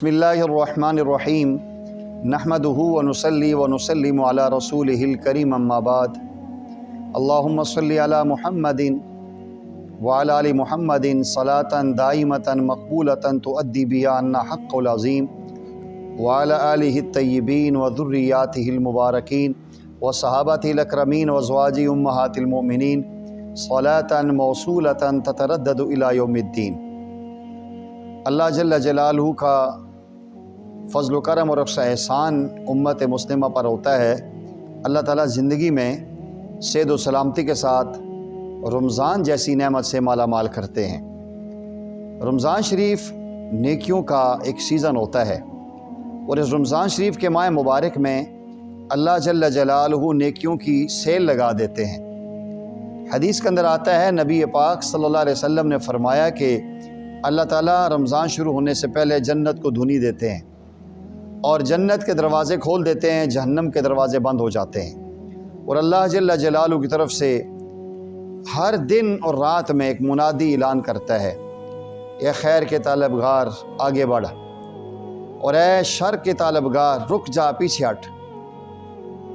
بسم اللہ الرحمن الرحیم نحمدہ ونصلی ونسلم علی رسولہ الکریم اما بعد اللہم صلی علی محمد وعلی آل محمد صلاۃ دائمۃ مقبولۃ تؤدی بہا عنا حق العظیم وعلی آلہ الطیبین وذریاتہ المبارکین وصحابتہ الاکرمین وازواج امہات المؤمنین صلاۃ موصولۃ تتردد الی یوم الدین۔ اللہ جل جلالہ کا فضل و کرم اور احسان امت مسلمہ پر ہوتا ہے۔ اللہ تعالیٰ زندگی میں صحت و سلامتی کے ساتھ رمضان جیسی نعمت سے مالا مال کرتے ہیں۔ رمضان شریف نیکیوں کا ایک سیزن ہوتا ہے، اور اس رمضان شریف کے ماہ مبارک میں اللہ جل جلالہ نیکیوں کی سیل لگا دیتے ہیں۔ حدیث کے اندر آتا ہے، نبی پاک صلی اللہ علیہ وسلم نے فرمایا کہ اللہ تعالیٰ رمضان شروع ہونے سے پہلے جنت کو دھنی دیتے ہیں، اور جنت کے دروازے کھول دیتے ہیں، جہنم کے دروازے بند ہو جاتے ہیں، اور اللہ جل جلالہ کی طرف سے ہر دن اور رات میں ایک منادی اعلان کرتا ہے، اے خیر کے طالبگار آگے بڑھ، اور اے شر کے طالبگار رک جا پیچھے ہٹ۔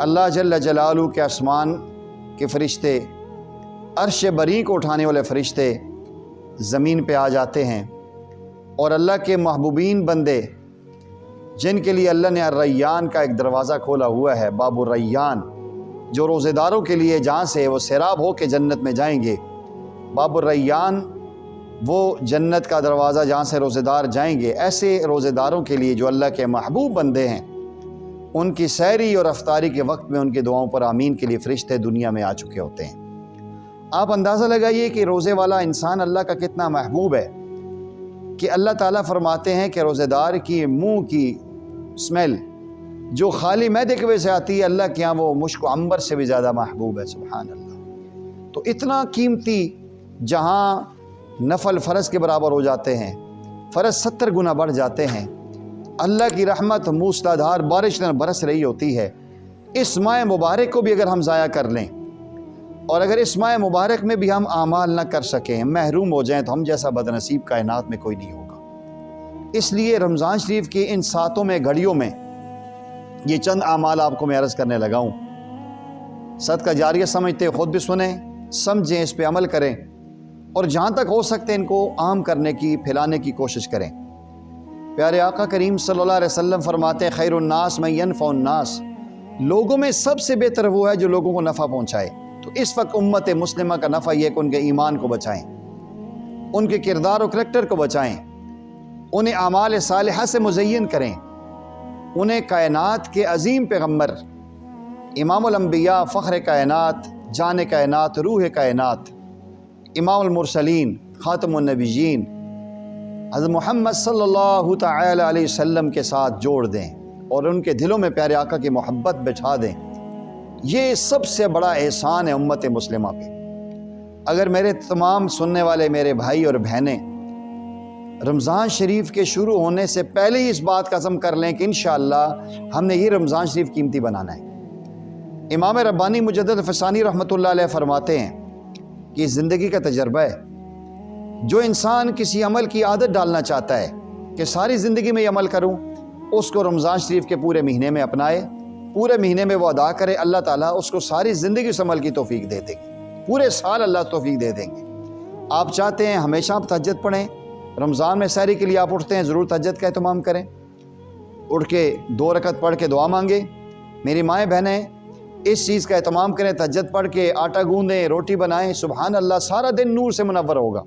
اللہ جل جلالہ کے آسمان کے فرشتے، عرش بری کو اٹھانے والے فرشتے زمین پہ آ جاتے ہیں، اور اللہ کے محبوبین بندے جن کے لیے اللہ نے الریان کا ایک دروازہ کھولا ہوا ہے، باب الریان، جو روزے داروں کے لیے جہاں سے وہ سیراب ہو کے جنت میں جائیں گے، باب الریان وہ جنت کا دروازہ جہاں سے روزے دار جائیں گے، ایسے روزے داروں کے لیے جو اللہ کے محبوب بندے ہیں، ان کی سحری اور افطاری کے وقت میں ان کی دعاؤں پر آمین کے لیے فرشتے دنیا میں آ چکے ہوتے ہیں۔ آپ اندازہ لگائیے کہ روزے والا انسان اللہ کا کتنا محبوب ہے، کہ اللہ تعالیٰ فرماتے ہیں کہ روزے دار کی منہ کی اسمیل جو خالی معدے کی وجہ سے آتی ہے، اللہ کے یہاں وہ مشک و عنبر سے بھی زیادہ محبوب ہے، سبحان اللہ۔ تو اتنا قیمتی، جہاں نفل فرض کے برابر ہو جاتے ہیں، فرض 70 گنا بڑھ جاتے ہیں، اللہ کی رحمت موسلا دھار بارش نہ برس رہی ہوتی ہے، اس ماہ مبارک کو بھی اگر ہم ضائع کر لیں، اور اگر اس ماہ مبارک میں بھی ہم اعمال نہ کر سکیں، محروم ہو جائیں، تو ہم جیسا بدنصیب کائنات میں کوئی نہیں ہوگا۔ اس لیے رمضان شریف کی ان ساتوں میں گھڑیوں میں یہ چند اعمال آپ کو میں عرض کرنے لگا ہوں۔ صدقہ جاریہ سمجھتے خود بھی سنیں، سمجھیں، اس پہ عمل کریں، اور جہاں تک ہو سکتے ان کو عام کرنے کی، پھیلانے کی کوشش کریں۔ پیارے آقا کریم صلی اللہ علیہ وسلم فرماتے ہیں، خیر الناس من ینفع الناس، لوگوں میں سب سے بہتر وہ ہے جو لوگوں کو نفع پہنچائے۔ تو اس وقت امت مسلمہ کا نفع یہ ہے کہ ان کے ایمان کو بچائیں، ان کے کردار و کریکٹر کو بچائیں، انہیں اعمال صالحہ سے مزین کریں، انہیں کائنات کے عظیم پیغمبر، امام الانبیاء، فخر کائنات، جان کائنات، روح کائنات، امام المرسلین، خاتم النبیین، حضرت محمد صلی اللہ تعالی علیہ وسلم کے ساتھ جوڑ دیں، اور ان کے دلوں میں پیارے آقا کی محبت بچھا دیں۔ یہ سب سے بڑا احسان ہے امت مسلمہ پہ۔ اگر میرے تمام سننے والے میرے بھائی اور بہنیں رمضان شریف کے شروع ہونے سے پہلے ہی اس بات کا عزم کر لیں کہ انشاءاللہ ہم نے یہ رمضان شریف قیمتی بنانا ہے۔ امام ربانی مجدد فسانی رحمۃ اللہ علیہ فرماتے ہیں کہ زندگی کا تجربہ ہے، جو انسان کسی عمل کی عادت ڈالنا چاہتا ہے کہ ساری زندگی میں یہ عمل کروں، اس کو رمضان شریف کے پورے مہینے میں اپنائے، پورے مہینے میں وہ ادا کرے، اللہ تعالیٰ اس کو ساری زندگی اس عمل کی توفیق دے دیں گے، پورے سال اللہ توفیق دے دیں گے۔ آپ چاہتے ہیں ہمیشہ آپ تہجد پڑھیں، رمضان میں سحری کے لیے آپ اٹھتے ہیں، ضرور تہجد کا اہتمام کریں، اٹھ کے 2 رکعت پڑھ کے دعا مانگیں۔ میری مائیں بہنیں اس چیز کا اہتمام کریں، تہجد پڑھ کے آٹا گوندیں، روٹی بنائیں، سبحان اللہ، سارا دن نور سے منور ہوگا۔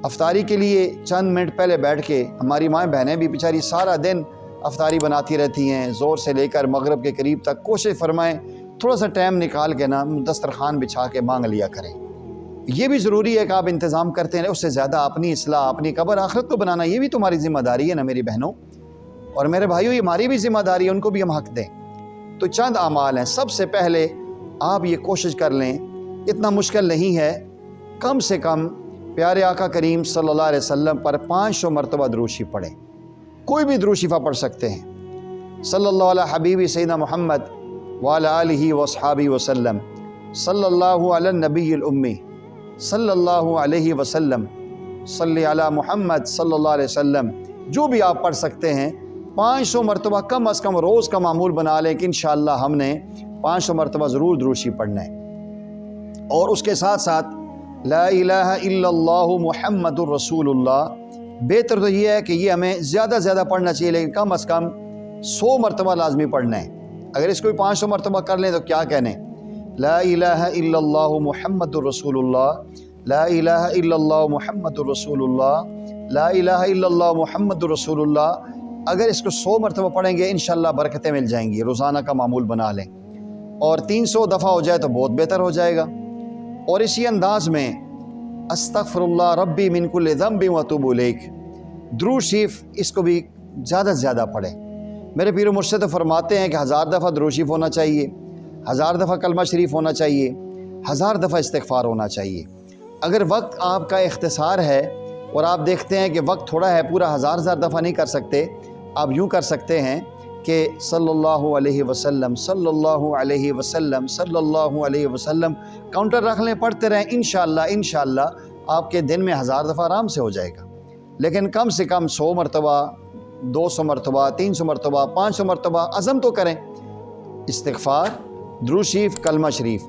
افطاری کے لیے چند منٹ پہلے بیٹھ کے، ہماری مائیں بہنیں بھی بیچاری سارا دن افطاری بناتی رہتی ہیں، زور سے لے کر مغرب کے قریب تک، کوشش فرمائیں تھوڑا سا ٹائم نکال کے نا دسترخوان بچھا کے مانگ لیا کریں۔ یہ بھی ضروری ہے کہ آپ انتظام کرتے ہیں، اس سے زیادہ اپنی اصلاح، اپنی قبر آخرت کو بنانا، یہ بھی تمہاری ذمہ داری ہے نا میری بہنوں اور میرے بھائیوں، یہ ہماری بھی ذمہ داری ہے، ان کو بھی ہم حق دیں۔ تو چند اعمال ہیں، سب سے پہلے آپ یہ کوشش کر لیں، اتنا مشکل نہیں ہے، کم سے کم پیارے آقا کریم صلی اللہ علیہ وسلم پر 500 مرتبہ درود شریف پڑھیں، کوئی بھی درود شریف پڑھ سکتے ہیں۔ صلی اللہ علیہ حبیبی سیدنا محمد وعلی آلہ وصحابہ وسلم، صلی اللہ علی النبی الامی، صلی اللہ علیہ وسلم، صلی علی محمد صلی اللہ علیہ وسلم، جو بھی آپ پڑھ سکتے ہیں 500 مرتبہ کم از کم روز کا معمول بنا لیں کہ انشاءاللہ ہم نے 500 مرتبہ ضرور درود شریف پڑھنا ہے۔ اور اس کے ساتھ ساتھ لا الہ الا اللہ محمد الرسول اللہ، بہتر تو یہ ہے کہ یہ ہمیں زیادہ زیادہ پڑھنا چاہیے، لیکن کم از کم 100 مرتبہ لازمی پڑھنا ہے۔ اگر اس کو 500 مرتبہ کر لیں تو کیا کہنے، لا الہ الا اللہ محمد الرسول اللہ، لا الہ الا اللہ محمد الرسول اللہ، لا الہ الا اللہ محمد الرسول اللہ۔ اگر اس کو 100 مرتبہ پڑھیں گے انشاءاللہ برکتیں مل جائیں گی۔ روزانہ کا معمول بنا لیں، اور 300 دفعہ ہو جائے تو بہت بہتر ہو جائے گا۔ اور اسی انداز میں استغفر اللہ ربی من کل ذنب واتوب الیک، درود شریف اس کو بھی زیادہ سے زیادہ پڑھیں۔ میرے پیر و مرشد فرماتے ہیں کہ 1000 دفعہ درود شریف ہونا چاہیے، 1000 دفعہ کلمہ شریف ہونا چاہیے، 1000 دفعہ استغفار ہونا چاہیے۔ اگر وقت آپ کا اختصار ہے اور آپ دیکھتے ہیں کہ وقت تھوڑا ہے، پورا 1000 دفعہ نہیں کر سکتے، آپ یوں کر سکتے ہیں کہ صلی اللہ علیہ وسلم، صلی اللہ علیہ وسلم، صلی اللہ علیہ وسلم کاؤنٹر رکھ لیں، پڑھتے رہیں، انشاءاللہ آپ کے دن میں 1000 دفعہ آرام سے ہو جائے گا۔ لیکن کم سے کم 100 مرتبہ، 200 مرتبہ، 300 مرتبہ، 500 مرتبہ عزم تو کریں، استغفار، درود شریف، کلمہ شریف۔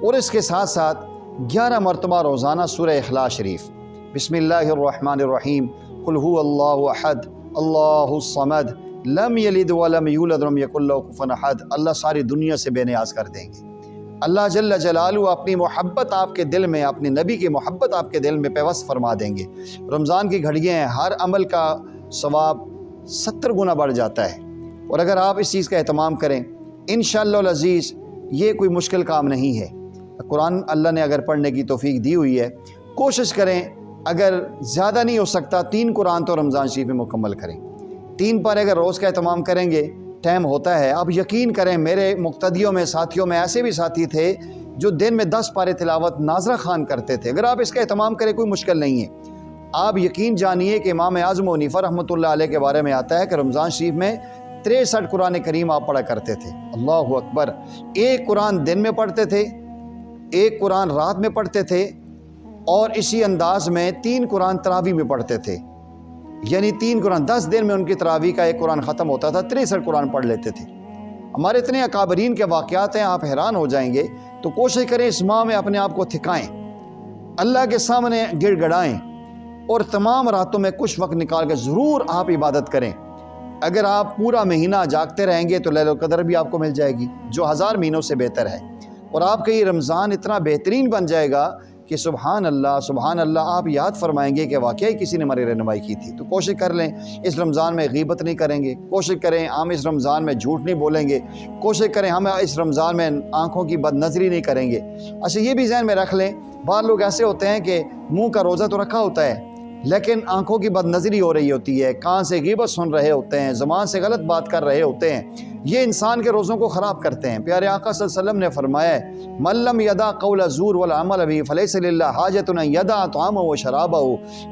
اور اس کے ساتھ ساتھ 11 مرتبہ روزانہ سورہ اخلاص شریف، بسم اللہ الرحمن الرحیم، قل هو اللہ احد اللہ الصمد لم یلد ولم یولد ولم یکن لہ کفوا احد۔ اللہ ساری دنیا سے بے نیاز کر دیں گے۔ اللہ جل جلالہ اپنی محبت آپ کے دل میں، اپنے نبی کی محبت آپ کے دل میں پیوست فرما دیں گے۔ رمضان کی گھڑیاں ہیں، ہر عمل کا ثواب 70 گنا بڑھ جاتا ہے، اور اگر آپ اس چیز کا اہتمام کریں انشاءاللہ العزیز یہ کوئی مشکل کام نہیں ہے۔ قرآن اللہ نے اگر پڑھنے کی توفیق دی ہوئی ہے، کوشش کریں، اگر زیادہ نہیں ہو سکتا 3 قرآن تو رمضان شریف میں مکمل کریں۔ 3 پارے اگر روز کا اہتمام کریں گے، ٹائم ہوتا ہے۔ آپ یقین کریں، میرے مقتدیوں میں، ساتھیوں میں ایسے بھی ساتھی تھے جو دن میں 10 پارے تلاوت ناظرہ خوان کرتے تھے۔ اگر آپ اس کا اہتمام کریں کوئی مشکل نہیں ہے۔ آپ یقین جانیے کہ امام اعظم ابو حنیفہ رحمۃ اللہ علیہ کے بارے میں آتا ہے کہ رمضان شریف میں 63 قرآن کریم آپ پڑھا کرتے تھے۔ اللہ اکبر! 1 قرآن دن میں پڑھتے تھے، 1 قرآن رات میں پڑھتے تھے، اور اسی انداز میں 3 قرآن تراویح میں پڑھتے تھے۔ یعنی 3 قرآن 10 دن میں ان کی تراویح کا 1 قرآن ختم ہوتا تھا، 63 قرآن پڑھ لیتے تھے۔ ہمارے اتنے اکابرین کے واقعات ہیں، آپ حیران ہو جائیں گے۔ تو کوشش کریں اس ماہ میں اپنے آپ کو تھکائیں، اللہ کے سامنے گڑ گڑائیں، اور تمام راتوں میں کچھ وقت نکال کے ضرور آپ عبادت کریں۔ اگر آپ پورا مہینہ جاگتے رہیں گے تو لیلۃ القدر بھی آپ کو مل جائے گی، جو 1000 مہینوں سے بہتر ہے، اور آپ کا یہ رمضان اتنا بہترین بن جائے گا کہ سبحان اللہ آپ یاد فرمائیں گے کہ واقعی کسی نے ہماری رہنمائی کی تھی۔ تو کوشش کر لیں اس رمضان میں غیبت نہیں کریں گے، کوشش کریں ہم اس رمضان میں جھوٹ نہیں بولیں گے، کوشش کریں ہم اس رمضان میں آنکھوں کی بد نظری نہیں کریں گے۔ اچھا یہ بھی ذہن میں رکھ لیں، بعض لوگ ایسے ہوتے ہیں کہ منہ کا روزہ تو رکھا ہوتا ہے لیکن آنکھوں کی بد نظری ہو رہی ہوتی ہے، کان سے غیبت سن رہے ہوتے ہیں، زبان سے غلط بات کر رہے ہوتے ہیں، یہ انسان کے روزوں کو خراب کرتے ہیں۔ پیارے آقا صلی اللہ علیہ وسلم نے فرمایا ہے من لم یدع قول الزور والعمل به فلیس للہ حاجۃ ان یدع طعامہ وشرابہ،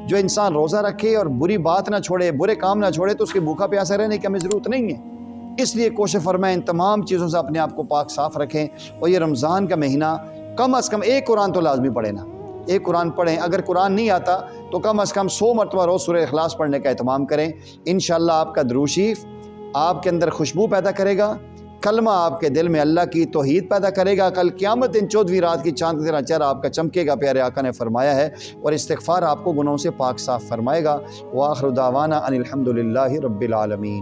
جو انسان روزہ رکھے اور بری بات نہ چھوڑے، برے کام نہ چھوڑے، تو اس کے بھوکا پیاسا رہنے کی ہمیں ضرورت نہیں ہے۔ اس لیے کوشش فرمائیں ان تمام چیزوں سے اپنے آپ کو پاک صاف رکھیں، اور یہ رمضان کا مہینہ کم از کم 1 قرآن تو لازمی پڑھیں نا، 1 قرآن پڑھیں۔ اگر قرآن نہیں آتا تو کم از کم 100 مرتبہ روز سورہ اخلاص پڑھنے کا اہتمام کریں۔ انشاءاللہ آپ کا درود شریف آپ کے اندر خوشبو پیدا کرے گا، کلمہ آپ کے دل میں اللہ کی توحید پیدا کرے گا، کل قیامت دن 14ویں رات کی چاند کی طرح چہرہ آپ کا چمکے گا، پیارے آقا نے فرمایا ہے، اور استغفار آپ کو گناہوں سے پاک صاف فرمائے گا۔ وآخر دعوانا ان الحمد للہ رب العالمین۔